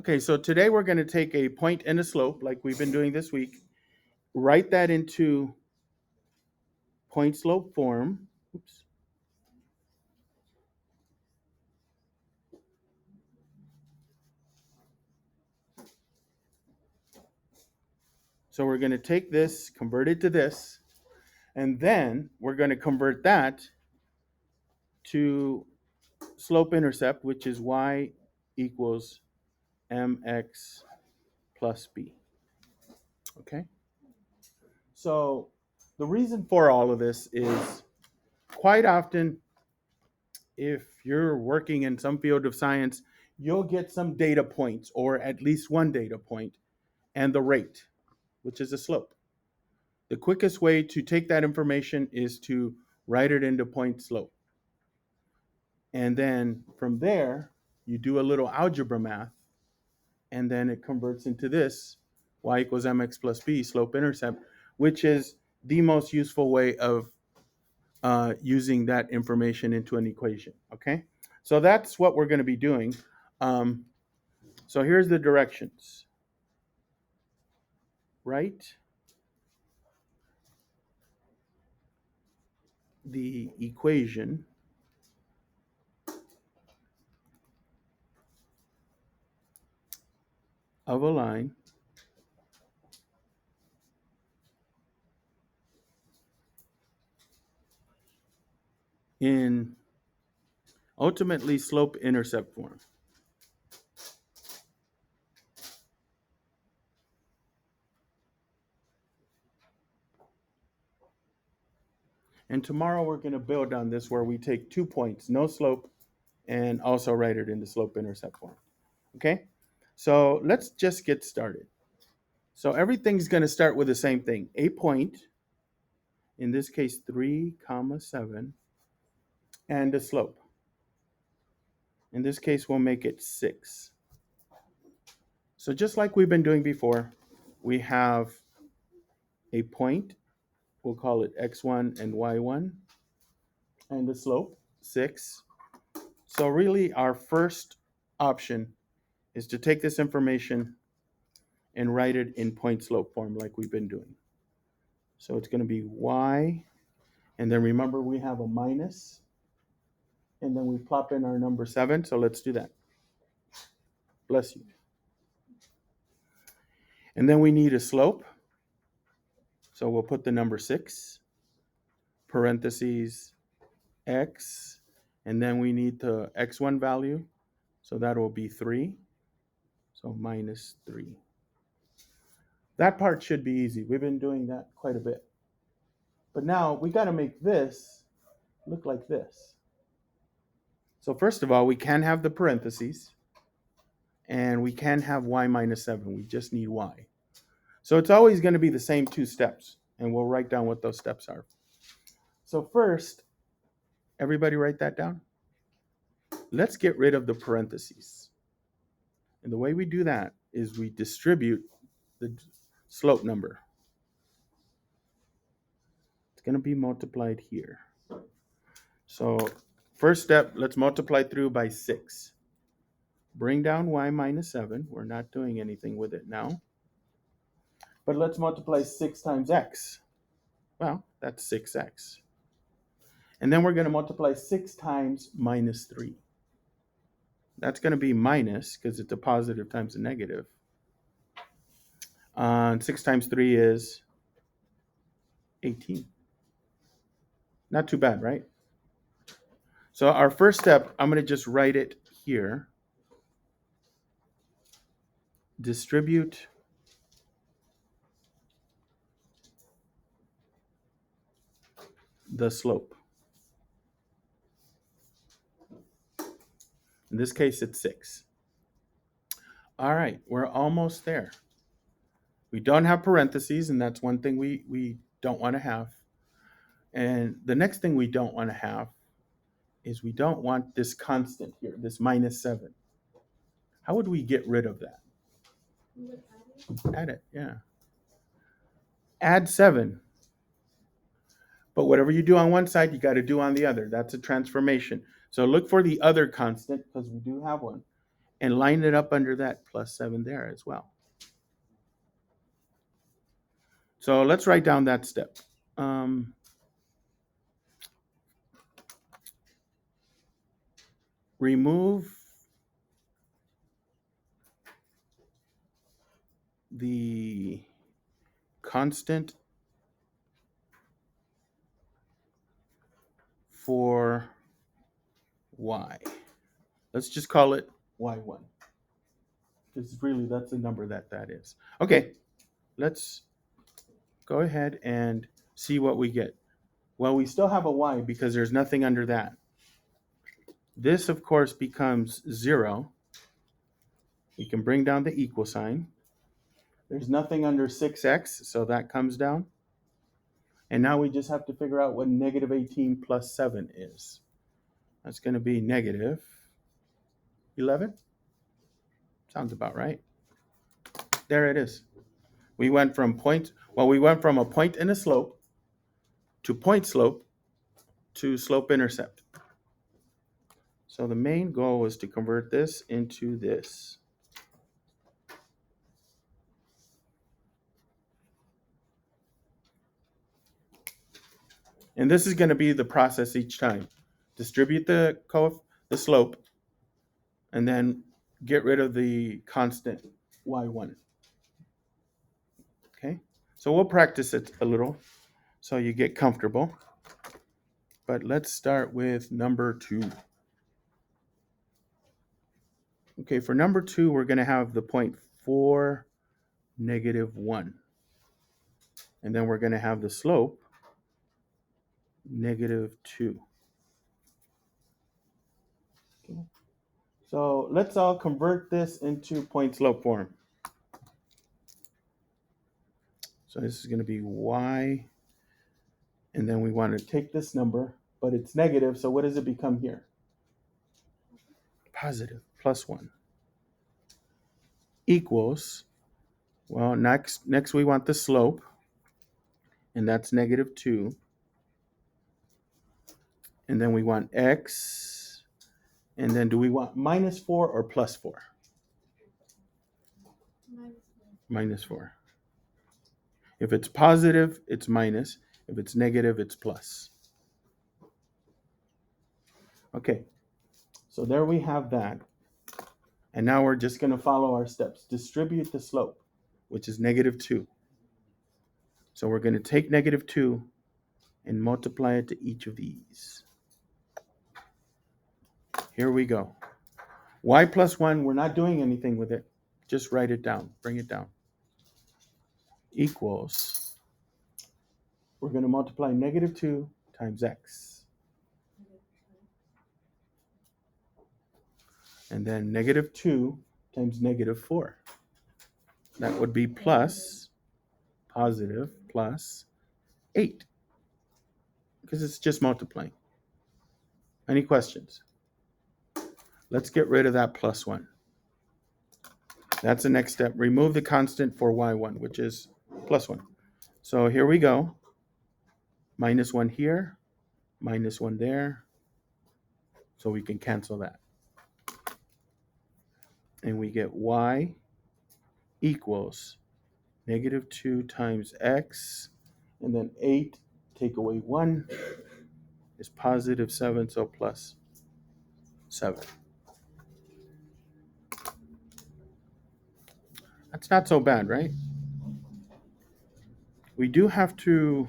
Okay, so today we're going to take a point and a slope like we've been doing this week, write that into point slope form. Oops. So we're going to take this, convert it to this, and then we're going to convert that to slope intercept, which is y equals mx plus b. Okay? So the reason for all of this is quite often, if you're working in some field of science, you'll get some data points or at least one data point and the rate, which is a slope. The quickest way to take that information is to write it into point slope. And then from there, you do a little algebra math, and then it converts into this y equals mx plus b slope intercept, which is the most useful way of using that information into an equation. Okay, so that's what we're going to be doing. So here's the directions. Write the equation of a line in ultimately slope intercept form. And tomorrow we're going to build on this where we take 2 points, no slope, and also write it in the slope intercept form. Okay, so let's just get started. So everything's going to start with the same thing. A point, in this case 3 comma 7, and a slope. In this case we'll make it 6. So just like we've been doing before, we have a point, we'll call it x1 and y1, and the slope 6. So really our first option is to take this information and write it in point slope form like we've been doing. So it's going to be y, and then remember we have a minus, and then we plop in our number 7. So let's do that. Bless you. And then we need a slope. So we'll put the number 6, parentheses, x, and then we need the x1 value. So that will be 3. So minus 3. That part should be easy. We've been doing that quite a bit. But now we got to make this look like this. So first of all, we can have the parentheses, and we can have y minus 7. We just need y. So it's always going to be the same 2 steps, and we'll write down what those steps are. So first, everybody write that down. Let's get rid of the parentheses. And the way we do that is we distribute the slope number. It's going to be multiplied here. So first step, let's multiply through by 6. Bring down y minus 7. We're not doing anything with it now. But let's multiply 6 times x. Well, that's 6x. And then we're going to multiply 6 times minus 3. That's going to be minus, because it's a positive times a negative. 6 times 3 is 18. Not too bad, right? So our first step, I'm going to just write it here. Distribute the slope. In this case, it's 6. All right, we're almost there. We don't have parentheses, and that's one thing we don't want to have. And the next thing we don't want to have is we don't want this constant here, this minus 7. How would we get rid of that? Add it, yeah. Add 7. But whatever you do on one side, you got to do on the other. That's a transformation. So look for the other constant, because we do have one. and line it up under that plus 7 there as well. So let's write down that step. Remove the constant for y. Let's just call it y1. Because really, that's the number that is. Okay, let's go ahead and see what we get. Well, we still have a y because there's nothing under that. This, of course, becomes 0. We can bring down the equal sign. There's nothing under 6x, so that comes down. And now we just have to figure out what negative 18 plus 7 is. That's going to be negative 11. Sounds about right. There it is. We went from a point and a slope to point slope to slope intercept. So the main goal is to convert this into this. And this is going to be the process each time. Distribute the slope, and then get rid of the constant y1. Okay, so we'll practice it a little so you get comfortable. But let's start with number 2. Okay, for number 2, we're going to have the point 4, negative 1. And then we're going to have the slope, negative 2. Okay. So let's all convert this into point slope form. So this is going to be y, and then we want to take this number, but it's negative, so what does it become here? Positive, plus 1. Equals, well, next we want the slope, and that's negative 2. And then we want x, and then do we want minus 4 or plus 4? Minus 4. If it's positive, it's minus. If it's negative, it's plus. Okay, so there we have that. And now we're just going to follow our steps. Distribute the slope, which is negative 2. So we're going to take negative 2 and multiply it to each of these. Here we go. Y plus 1, we're not doing anything with it. Just write it down. Bring it down. Equals, we're going to multiply negative 2 times x. And then negative 2 times negative 4. That would be plus, positive, plus 8. Because it's just multiplying. Any questions? Let's get rid of that plus 1. That's the next step. Remove the constant for y1, which is plus 1. So here we go. Minus 1 here, minus 1 there. So we can cancel that. And we get y equals negative 2 times x, and then 8, take away 1, is positive 7, so plus 7. That's not so bad, right? We do have to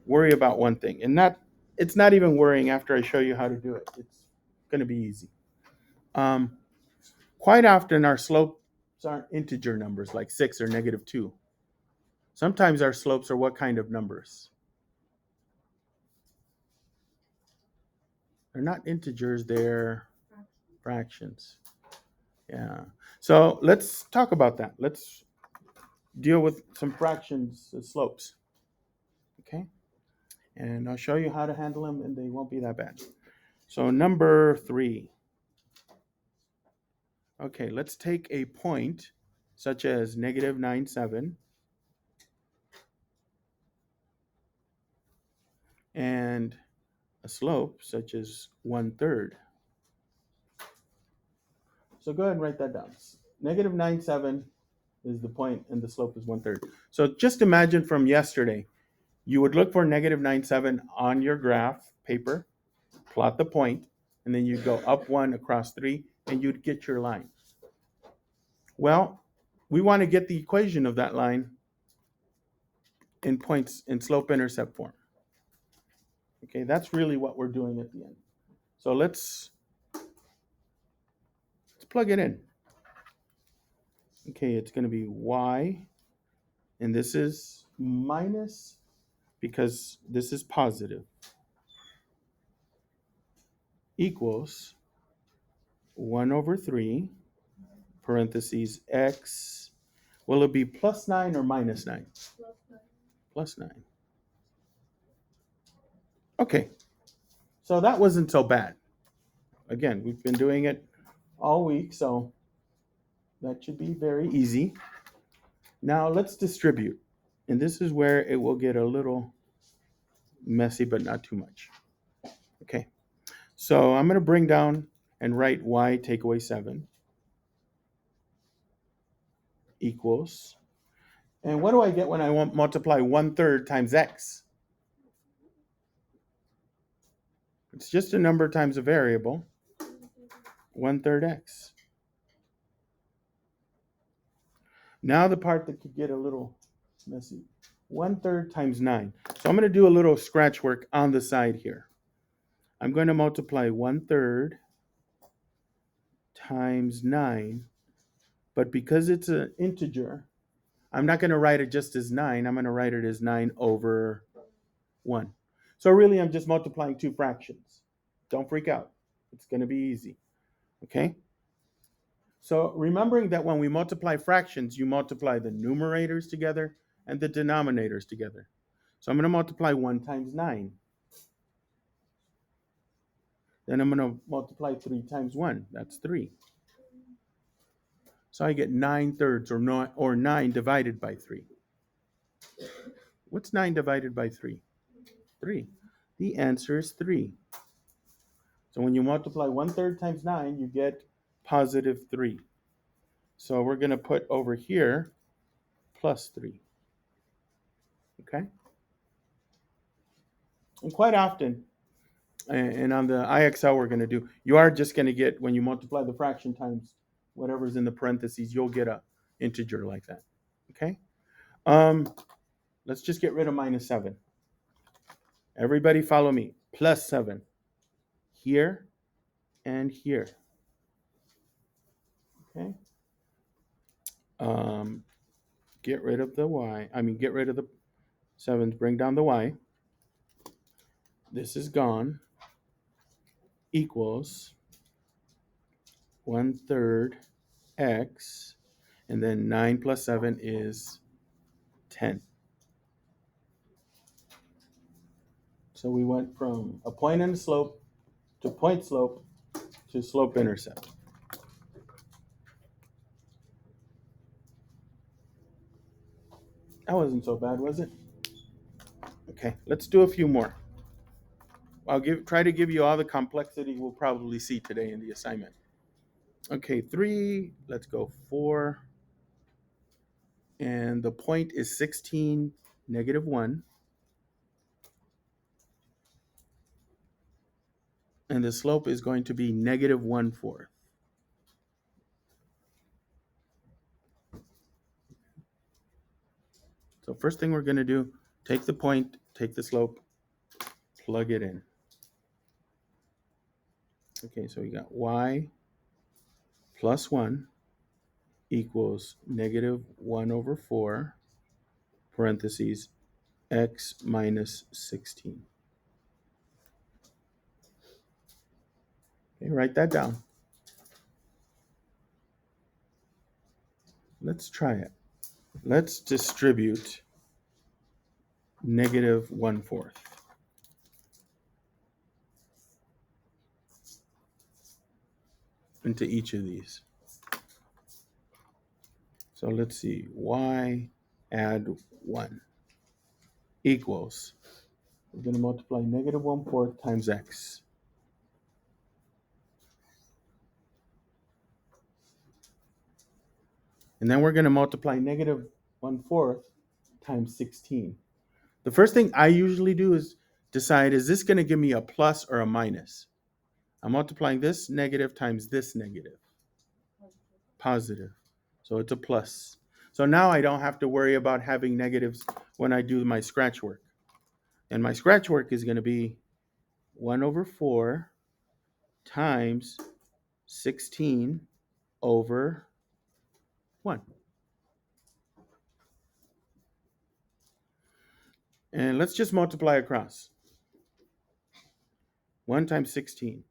worry about one thing, and it's not even worrying after I show you how to do it. It's going to be easy. Quite often our slopes aren't integer numbers like 6 or negative 2. Sometimes our slopes are what kind of numbers? They're not integers, they're fractions. Yeah. So let's talk about that. Let's deal with some fractions slopes. Okay. And I'll show you how to handle them, and they won't be that bad. So number 3. Okay, let's take a point such as negative 9, 7. And a slope such as 1/3. So go ahead and write that down. Negative 9.7 is the point, and the slope is 1/3. So just imagine from yesterday, you would look for negative 9.7 on your graph paper, plot the point, and then you'd go up 1 across 3, and you'd get your line. Well, we want to get the equation of that line in points in slope-intercept form. Okay, that's really what we're doing at the end. So let's plug it in. Okay, it's going to be y, and this is minus because this is positive, equals 1/3, parentheses, x. Will it be plus 9 or minus 9? Plus 9. Okay, so that wasn't so bad. Again, we've been doing it all week, so that should be very easy. Now let's distribute. And this is where it will get a little messy, but not too much. Okay, so I'm going to bring down and write y take away 7 equals. And what do I get when I multiply 1/3 times x? It's just a number times a variable. 1/3 x. Now the part that could get a little messy. 1/3 times 9. So I'm going to do a little scratch work on the side here. I'm going to multiply 1/3 times 9. But because it's an integer, I'm not going to write it just as 9. I'm going to write it as 9/1. So really, I'm just multiplying two fractions. Don't freak out. It's going to be easy. Okay? So remembering that when we multiply fractions, you multiply the numerators together and the denominators together. So I'm going to multiply 1 times 9. Then I'm going to multiply 3 times 1. That's 3. So I get 9/3 or 9 divided by 3. What's 9 divided by 3? 3. The answer is 3. So when you multiply 1/3 times 9, you get positive 3. So we're going to put over here plus 3. Okay? And quite often, and on the IXL we're going to do, you are just going to get, when you multiply the fraction times whatever's in the parentheses, you'll get a integer like that. Okay? Let's just get rid of minus 7. Everybody follow me. Plus 7. Here and here. Okay? Get rid of the y. Get rid of the 7s. Bring down the y. This is gone. Equals 1/3 x. And then 9 plus 7 is 10. So we went from a point and a slope to point slope to slope intercept. That wasn't so bad, was it? Okay, let's do a few more. I'll try to give you all the complexity we'll probably see today in the assignment. Okay, 3, let's go 4. And the point is 16, -1. And the slope is going to be -1/4. So first thing we're going to do, take the point, take the slope, plug it in. Okay, so we got y plus 1 equals -1/4, parentheses, x minus 16. Okay, write that down. Let's try it. Let's distribute -1/4 into each of these. So let's see, y add 1 equals, we're going to multiply -1/4 times x. And then we're going to multiply negative 1/4 times 16. The first thing I usually do is decide, is this going to give me a plus or a minus? I'm multiplying this negative times this negative. Positive. So it's a plus. So now I don't have to worry about having negatives when I do my scratch work. And my scratch work is going to be 1/4 times 16 over 1. And let's just multiply across. 1 times 16,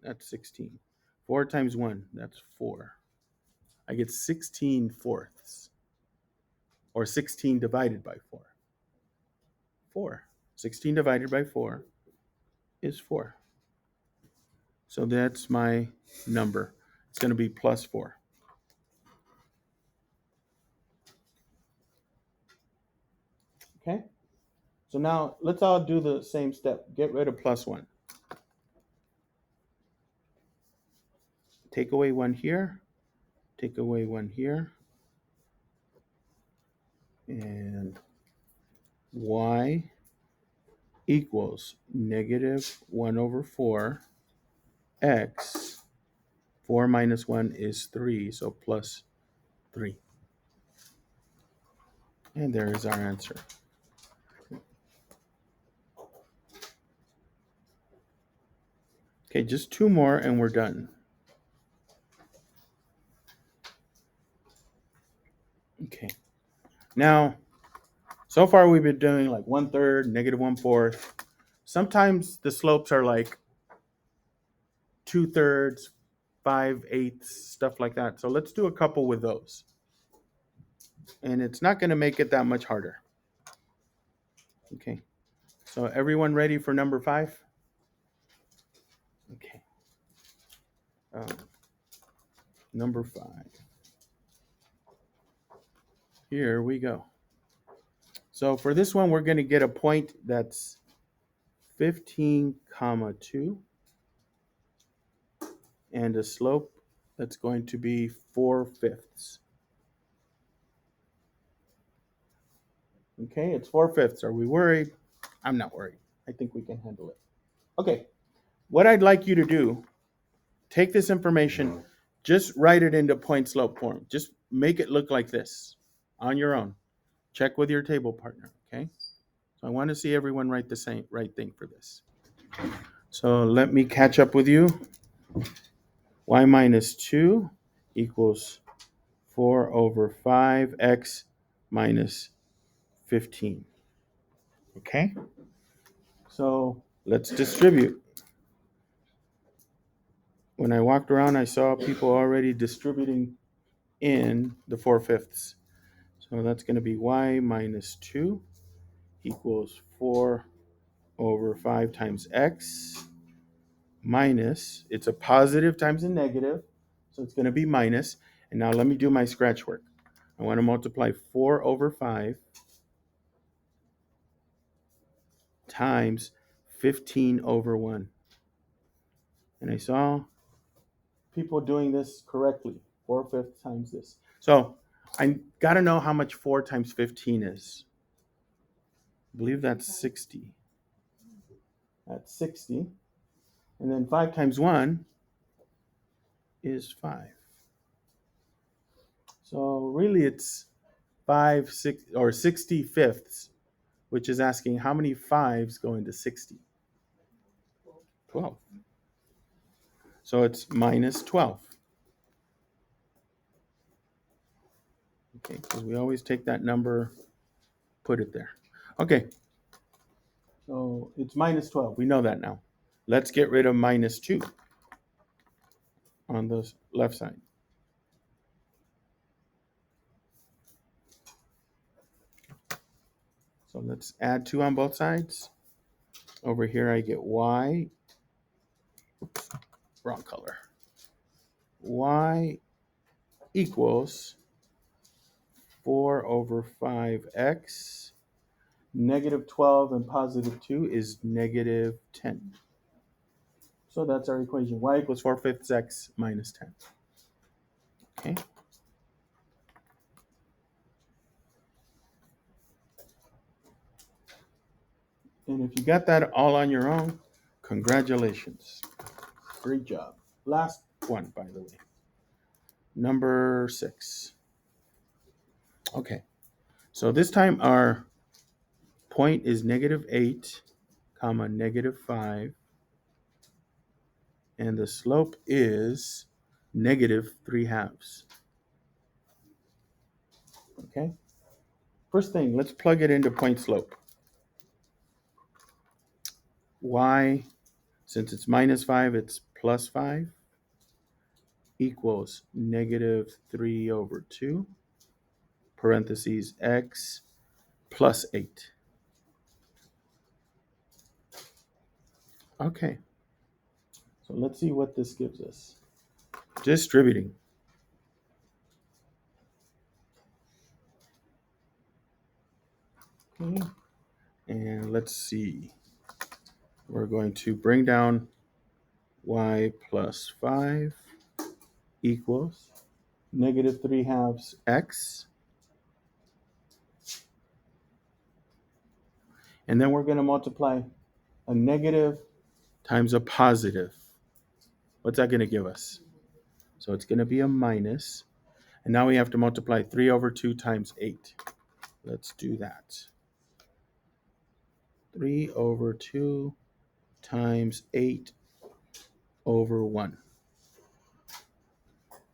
that's 16. 4 times 1, that's 4. I get 16/4, or 16 divided by 4. 4. 16 divided by 4 is 4. So that's my number. It's going to be plus 4. Okay? So now let's all do the same step. Get rid of plus 1. Take away 1 here. Take away 1 here. And y equals negative 1/4 x. 4 minus 1 is 3, so plus 3. And there is our answer. Okay, just 2 more and we're done. Okay. Now, so far we've been doing like 1/3, negative 1/4. Sometimes the slopes are like 2/3, 5/8, stuff like that. So let's do a couple with those. And it's not going to make it that much harder. Okay. So everyone ready for number 5? Okay. Number 5. Here we go. So for this one, we're going to get a point that's 15, 2, and a slope that's going to be 4/5. Okay, it's 4/5. Are we worried? I'm not worried. I think we can handle it. Okay, what I'd like you to do, take this information, just write it into point slope form. Just make it look like this on your own. Check with your table partner, okay? So I want to see everyone write the same right thing for this. So let me catch up with you. Y minus 2 equals 4/5x minus 15. Okay? So let's distribute. When I walked around, I saw people already distributing in the 4/5. So that's going to be y minus 2 equals 4/5 times x minus, it's a positive times a negative, so it's going to be minus. And now let me do my scratch work. I want to multiply 4/5 times 15/1. And I saw people doing this correctly. 4/5 times this. So I got to know how much 4 times 15 is. I believe that's 60. That's 60. And then 5 times 1 is 5. So really it's 5, 6, or 60/5, which is asking how many 5s go into 60? 12. So it's minus 12. Okay, because we always take that number, put it there. Okay, so it's minus 12. We know that now. Let's get rid of minus 2 on the left side. So let's add 2 on both sides. Over here I get y, oops, wrong color. Y equals 4/5x. Negative 12 and positive 2 is negative 10. So that's our equation. Y equals 4/5 x minus 10. Okay. And if you got that all on your own, congratulations. Great job. Last one, by the way. Number 6. Okay. So this time our point is -8, comma, -5. And the slope is -3/2. Okay. First thing, let's plug it into point slope. Y, since it's -5, it's +5, equals -3/2, parentheses x plus 8. Okay, so let's see what this gives us. Distributing. Okay, and let's see. We're going to bring down y plus 5 equals -3/2 x. And then we're going to multiply a negative times a positive. What's that going to give us? So it's going to be a minus. And now we have to multiply 3/2 times 8. Let's do that. 3/2 times 8/1.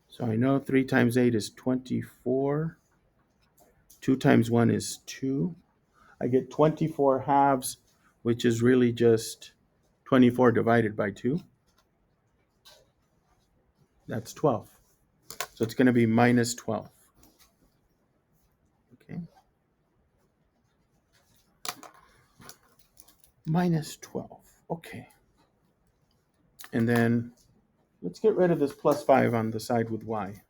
So I know 3 times 8 is 24. 2 times 1 is 2. I get 24 halves, which is really just 24 divided by 2. That's 12. So it's going to be -12. Okay. -12. Okay. And then let's get rid of this +5 on the side with y.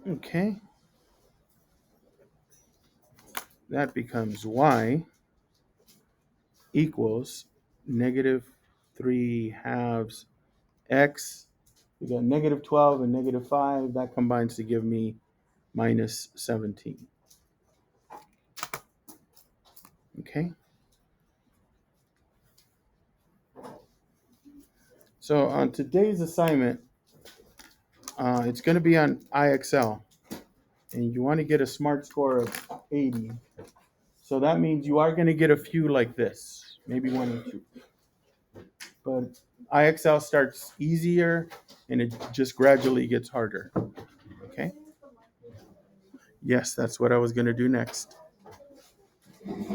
Okay. That becomes y equals -3/2 x. We got -12 and -5. That combines to give me -17. Okay. So on today's assignment, it's going to be on IXL. And you want to get a SMART score of 80. So that means you are going to get a few like this, maybe 1 or 2. But IXL starts easier and it just gradually gets harder. Okay? Yes, that's what I was going to do next.